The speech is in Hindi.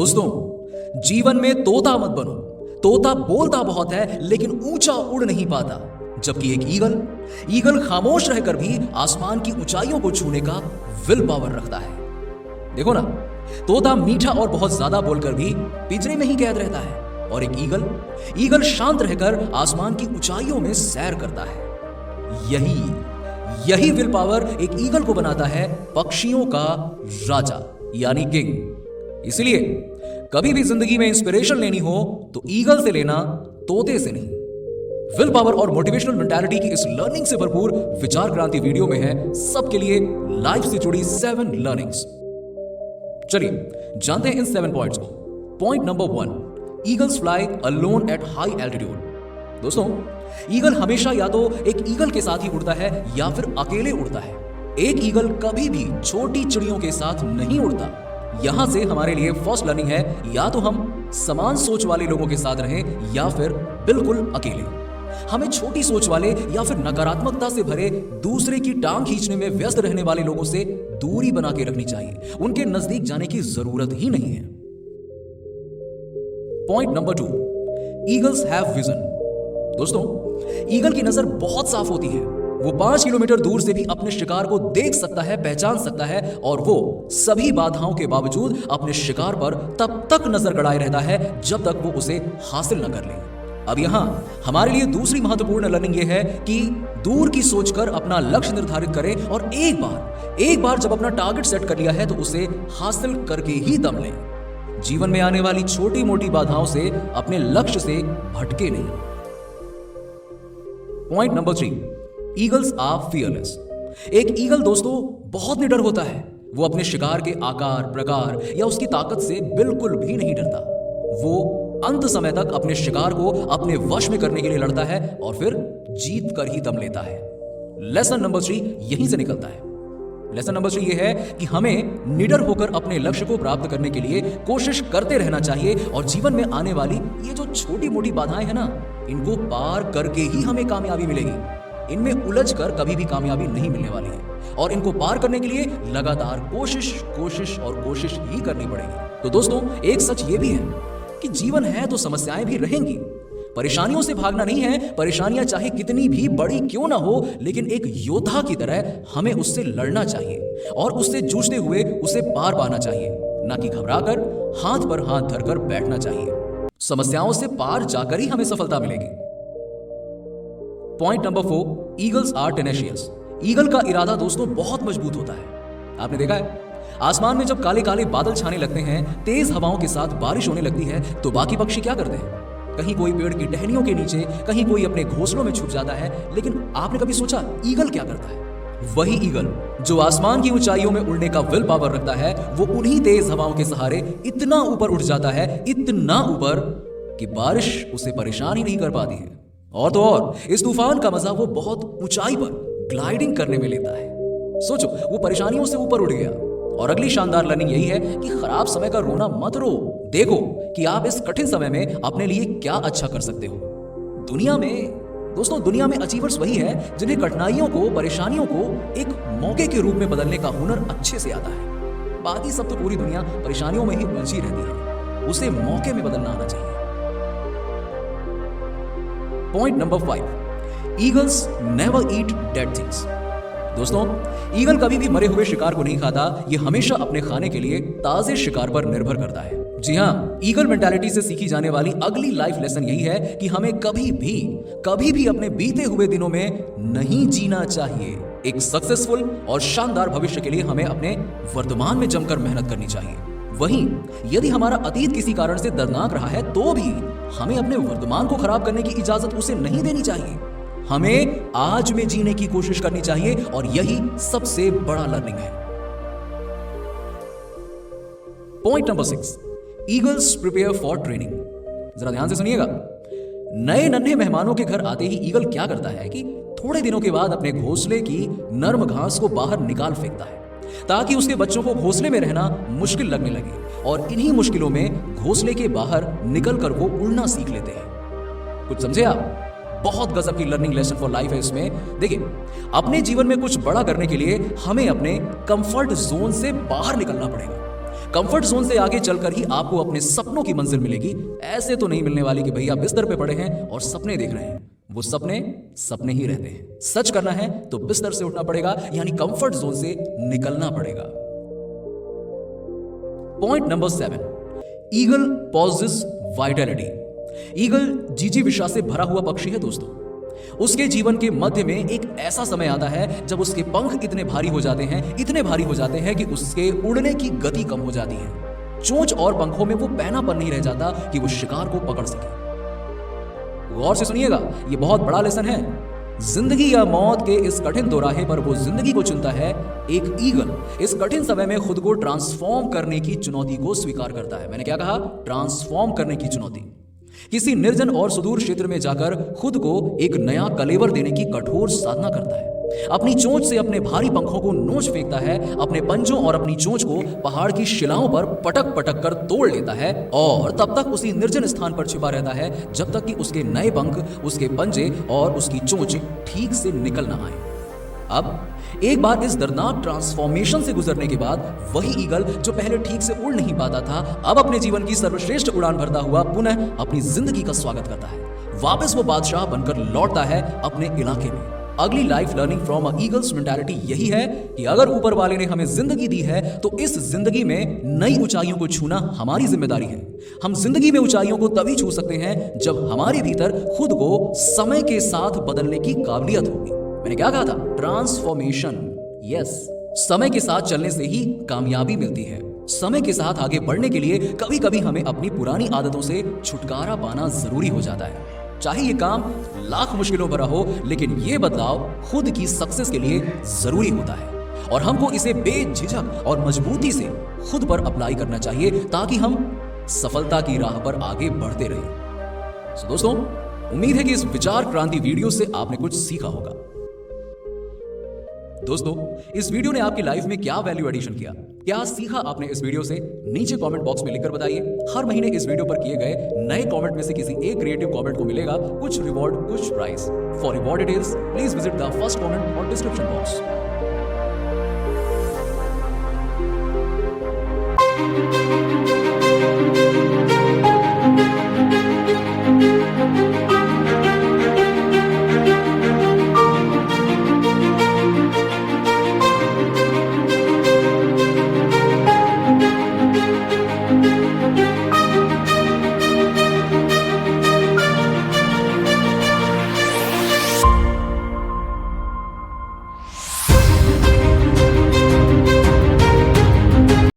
दोस्तों, जीवन में तोता मत बनो। तोता बोलता बहुत है लेकिन ऊंचा उड़ नहीं पाता, जबकि एक ईगल खामोश रहकर भी आसमान की ऊंचाइयों को छूने का विल पावर रखता है। देखो ना, तोता मीठा और बहुत ज्यादा बोलकर भी पिंजरे में ही कैद रहता है, और एक ईगल शांत रहकर आसमान की ऊंचाइयों में सैर करता है। यही विल पावर एक ईगल को बनाता है पक्षियों का राजा यानी किंग। इसलिए कभी भी जिंदगी में इंस्पिरेशन लेनी हो तो ईगल से लेना, तोते से नहीं। विल पावर और मोटिवेशनल मेंटालिटी की इस लर्निंग से भरपूर विचार क्रांति वीडियो में है सबके लिए लाइफ से जुड़ी 7 लर्निंग्स। चलिए जानते हैं इन 7 पॉइंट्स को। Point number 1, eagles fly alone at high altitude. दोस्तों, ईगल हमेशा या तो एक ईगल के साथ ही उड़ता है या फिर अकेले उड़ता है। एक ईगल कभी भी छोटी चिड़ियों के साथ नहीं उड़ता। यहां से हमारे लिए फर्स्ट लर्निंग है, या तो हम समान सोच वाले लोगों के साथ रहें या फिर बिल्कुल अकेले। हमें छोटी सोच वाले या फिर नकारात्मकता से भरे दूसरे की टांग खींचने में व्यस्त रहने वाले लोगों से दूरी बना के रखनी चाहिए। उनके नजदीक जाने की जरूरत ही नहीं है। Point number 2, eagles have vision. दोस्तों, ईगल की नजर बहुत साफ होती है। वो 5 किलोमीटर दूर से भी अपने शिकार को देख सकता है, पहचान सकता है, और वो सभी बाधाओं के बावजूद अपने शिकार पर तब तक नजर गड़ाए रहता है जब तक वो उसे हासिल न कर ले। अब यहां हमारे लिए दूसरी महत्वपूर्ण लर्निंग यह है कि दूर की सोचकर अपना लक्ष्य निर्धारित करें, और एक बार जब अपना टारगेट सेट कर लिया है तो उसे हासिल करके ही दम लें। जीवन में आने वाली छोटी मोटी बाधाओं से अपने लक्ष्य से भटके नहीं। Point number 3, eagles are fearless. एक ईगल दोस्तों बहुत निडर होता है। वो अपने शिकार के आकार, प्रकार या उसकी ताकत से बिल्कुल भी नहीं डरता। वो अंत समय तक अपने शिकार को अपने वश में करने के लिए लड़ता है और फिर जीत कर ही दम लेता है। लेसन नंबर 3 यहीं से निकलता है। लेसन नंबर 3 यह है कि हमें निडर होकर अपने लक्ष्य को प्राप्त करने के लिए कोशिश करते रहना चाहिए, और जीवन में आने वाली ये जो छोटी मोटी बाधाएं हैं ना, इनको पार करके ही हमें कामयाबी मिलेगी। इनमें उलझकर कभी भी कामयाबी नहीं मिलने वाली है, और इनको पार करने के लिए लगातार कोशिश ही करनी पड़ेगी। तो दोस्तों, एक सच ये भी है कि जीवन है तो समस्याएं भी रहेंगी। परेशानियों से भागना नहीं है। परेशानियां चाहे कितनी भी बड़ी क्यों ना हो, लेकिन एक योद्धा की तरह हमें उससे लड़ना चाहिए और उससे जूझते हुए उसे पार पाना चाहिए, ना कि घबराकर हाथ पर हाथ धरकर बैठना चाहिए। समस्याओं से पार जाकर ही हमें सफलता मिलेगी। Point number 4, eagles are tenacious. Eagle का इरादा दोस्तों बहुत मजबूत होता है। आपने देखा है, आसमान में जब काले काले बादल छाने लगते हैं, तेज हवाओं के साथ बारिश होने लगती है, तो बाकी पक्षी क्या करते हैं? कहीं कोई पेड़ की टहनियों के नीचे, कहीं कोई अपने घोंसलों में छुप जाता है। लेकिन आपने कभी सोचा ईगल क्या करता है? वही ईगल जो आसमान की ऊंचाइयों में उड़ने का विल पावर रखता है, वो उन्हीं तेज हवाओं के सहारे इतना ऊपर उठ जाता है, इतना ऊपर कि बारिश उसे परेशान ही नहीं कर पाती है। और तो और इस तूफान का मजा वो बहुत ऊंचाई पर ग्लाइडिंग करने में लेता है। सोचो, वो परेशानियों से ऊपर उड़ गया। और अगली शानदार लर्निंग यही है कि खराब समय का रोना मत रो। देखो कि आप इस कठिन समय में अपने लिए क्या अच्छा कर सकते हो। दुनिया में अचीवर्स वही है जिन्हें कठिनाइयों को, परेशानियों को एक मौके के रूप में बदलने का हुनर अच्छे से आता है। बाकी सब तो पूरी दुनिया परेशानियों में ही उलझी रहती है। उसे मौके में बदलना आना चाहिए। पॉइंट नंबर 5, ईगल्स नेवर ईट डेड थिंग्स। दोस्तों, ईगल कभी भी मरे हुए शिकार को नहीं खाता। ये हमेशा अपने खाने के लिए ताजे शिकार पर निर्भर करता है। जी हाँ, ईगल मेंटालिटी से सीखी जाने वाली अगली लाइफ लेसन यही है कि हमें कभी भी अपने बीते हुए दिनों में नहीं जीना चाहिए। एक सक्सेसफुल और शानदार भविष्य के लिए हमें अपने वर्तमान में जमकर मेहनत करनी चाहिए। वहीं यदि हमारा अतीत किसी कारण से दर्दनाक रहा है, तो भी हमें अपने वर्तमान को खराब करने की इजाजत उसे नहीं देनी चाहिए। हमें आज में जीने की कोशिश करनी चाहिए, और यही सबसे बड़ा लर्निंग है। Point number 6, eagles prepare for training. जरा ध्यान से सुनिएगा। नए नन्हे मेहमानों के घर आते ही ईगल क्या करता है कि थोड़े दिनों के बाद अपने घोंसले की नर्म घास को बाहर निकाल फेंकता है, ताकि उसके बच्चों को घोंसले में रहना मुश्किल लगने लगे, और इन्हीं मुश्किलों में घोंसले के बाहर निकलकर वो उड़ना सीख लेते हैं। कुछ समझे आप? बहुत गजब की लर्निंग लेसन फॉर लाइफ है इसमें। देखिए, अपने जीवन में कुछ बड़ा करने के लिए हमें अपने कंफर्ट जोन से बाहर निकलना पड़ेगा। कंफर्ट जोन से आगे चलकर ही आपको अपने सपनों की मंजिल मिलेगी। ऐसे तो नहीं मिलने वाली कि भैया बिस्तर पे पड़े हैं और सपने देख रहे हैं। वो सपने सपने ही रहते हैं। सच करना है तो बिस्तर से उठना पड़ेगा, यानी कंफर्ट जोन से निकलना पड़ेगा। Point number 7, eagle possesses vitality. Eagle जीजीविषा से भरा हुआ पक्षी है दोस्तों। उसके जीवन के मध्य में एक ऐसा समय आता है जब उसके पंख इतने भारी हो जाते हैं कि उसके उड़ने की गति कम हो जाती है। चोंच और पंखों में वो पैनापन नहीं रह जाता कि वो शिकार को पकड़ सके। गौर से सुनिएगा, ये बहुत बड़ा लेसन है। जिंदगी या मौत के इस कठिन दोराहे पर वो जिंदगी को चुनता है। एक ईगल इस कठिन समय में खुद को ट्रांसफॉर्म करने की चुनौती को स्वीकार करता है। मैंने क्या कहा? ट्रांसफॉर्म करने की चुनौती। किसी निर्जन और सुदूर क्षेत्र में जाकर खुद को एक नया कलेवर देने की कठोर साधना करता है। अपनी चोंच से अपने भारी पंखों को नोच फेंकता है, अपने पंजों और अपनी चोंच को पहाड़ की शिलाओं पर पटक पटक कर तोड़ लेता है और तब तक उसी निर्जन स्थान पर छिपा रहता है जब तक कि उसके नए पंख, उसके पंजे और उसकी चोंच ठीक से निकल ना आए। अब एक बार इस दर्दनाक ट्रांसफॉर्मेशन से गुजरने के बाद वही ईगल जो पहले ठीक से उड़ नहीं पाता था, अब अपने जीवन की सर्वश्रेष्ठ उड़ान भरता हुआ पुनः अपनी जिंदगी का स्वागत करता है। वापस वो बादशाह बनकर लौटता है अपने इलाके में। अगली life learning from a eagles mentality यही है कि अगर ऊपर वाले ने हमें जिंदगी दी है तो इस जिंदगी में नई ऊंचाइयों को छूना हमारी जिम्मेदारी है। हम जिंदगी में ऊंचाइयों को तभी छू सकते हैं जब हमारे भीतर खुद को समय के साथ बदलने की काबिलियत होगी। मैंने क्या कहा था? ट्रांसफॉर्मेशन। यस, समय के साथ चलने से ही कामयाबी मिलती है। समय के साथ आगे बढ़ने के लिए कभी कभी हमें अपनी पुरानी आदतों से छुटकारा पाना जरूरी हो जाता है। चाहे ये काम लाख मुश्किलों भरा हो, लेकिन ये बदलाव खुद की सक्सेस के लिए जरूरी होता है और हमको इसे बेझिझक और मजबूती से खुद पर अप्लाई करना चाहिए ताकि हम सफलता की राह पर आगे बढ़ते रहें। तो दोस्तों, उम्मीद है कि इस विचार क्रांति वीडियो से आपने कुछ सीखा होगा। दोस्तों, इस वीडियो ने आपकी लाइफ में क्या वैल्यू एडिशन किया, क्या सीखा आपने इस वीडियो से? नीचे कमेंट बॉक्स में लिखकर बताइए। हर महीने इस वीडियो पर किए गए नए कमेंट में से किसी एक क्रिएटिव कमेंट को मिलेगा कुछ रिवॉर्ड, कुछ prize. For reward details please visit the first comment और डिस्क्रिप्शन बॉक्स।